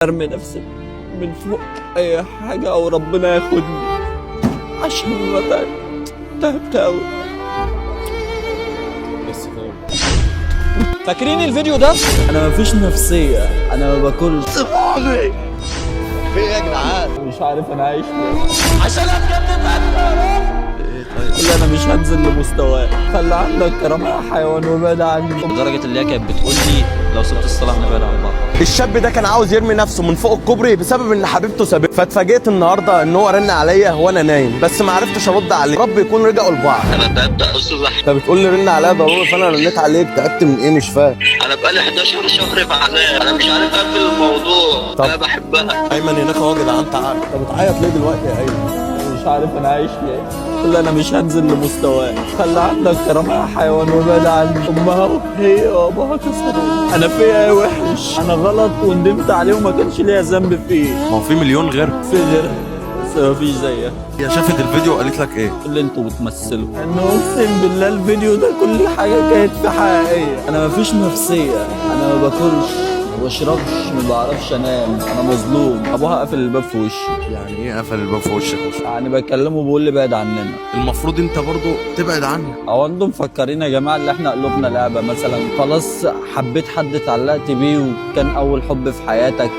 ارمي نفسي من فوق اي حاجة او ربنا ياخدني عشان ما تعبت اوي. بس فاهم. فاكرين الفيديو ده؟ انا مفيش نفسية، انا ما باكلش. صباحي في ايه يا جدعان؟ مش عارف انا عايش ليه عشان اتجدد يا رب. قول انا مش هنزل لمستواه، خلي عندك كرامة يا حيوان وابعد عني. لدرجة اللي هي كانت بتقول لي لو سبت الصلاة هنبعد عن بعض. الشاب ده كان عاوز يرمي نفسه من فوق الكوبري بسبب ان حبيبته سابته، فاتفاجئت النهارده ان هو رن عليا وانا نايم، بس ما عرفتش ارد عليه. رب يكون رجعوا لبعض. انا تعبت يا استاذ احمد. انت بتقول لي رن عليا ضروري، فانا رنيت عليك. تعبت من ايه مش فاهم. انا بقالي 11 شهر في عذاب، انا مش عارف اقفل الموضوع. طب. انا بحبها. ايمن هناك اهو يا جدعان، تعال. انت بتعيط ليه دلوقتي يا ايمن؟ مش عارف انا عايش ليه. قول انا مش هنزل لمستواه، خلي عندك كرامة يا حيوان وابعد عني. امها وهي وابوها كسروني، انا فيها ايه وحش؟ انا غلط وندمت عليه وما كانش ليا ذنب فيه. ما هو في مليون غير. في غيرها بس مفيش زيها. هي شافت الفيديو وقالت لك ايه؟ اللي انتوا بتمثلوا انه اقسم بالله الفيديو ده كل حاجه كانت في حقيقيه. انا مفيش نفسيه، انا ما باكلش ما بشربش ما بعرفش انام، انا مظلوم. ابوها قافل الباب في وشي. يعني ايه قفل الباب في وشك؟ يعني بكلمه بيقول لي بعد عننا. المفروض انت برضو تبعد عني. او انتم مفكرين يا جماعه اللي احنا قلوبنا لعبه مثلا؟ خلاص حبيت حد اتعلقت بيه وكان اول حب في حياتك،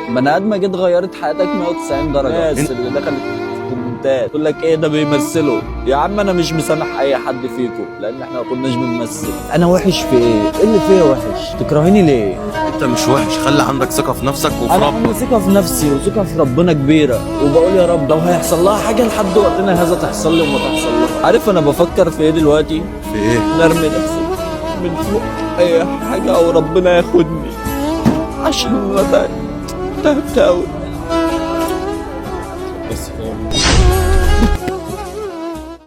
بني ادمه جيت غيرت حياتك 190 درجه. الناس اللي دخلت في الكومنتات تقول لك ايه ده بيمثلوا. يا عم انا مش مسامح اي حد فيكم لان احنا ما كناش بنمثل. انا وحش في ايه؟ ايه اللي فيا وحش؟ تكرهيني ليه؟ انت مش وحش، خلي عندك ثقه في نفسك وفي انا ربك. عندي ثقه في نفسي وثقه في ربنا كبيره، وبقول يا رب لو هيحصل لها حاجه لحد وقتنا هذا تحصل لي وما تحصل لها. عارف انا بفكر في ايه دلوقتي؟ في ايه؟ نرمي نفسي من فوق اي حاجه او ربنا ياخدني عشان ما تعبت اوي. بس فاهم.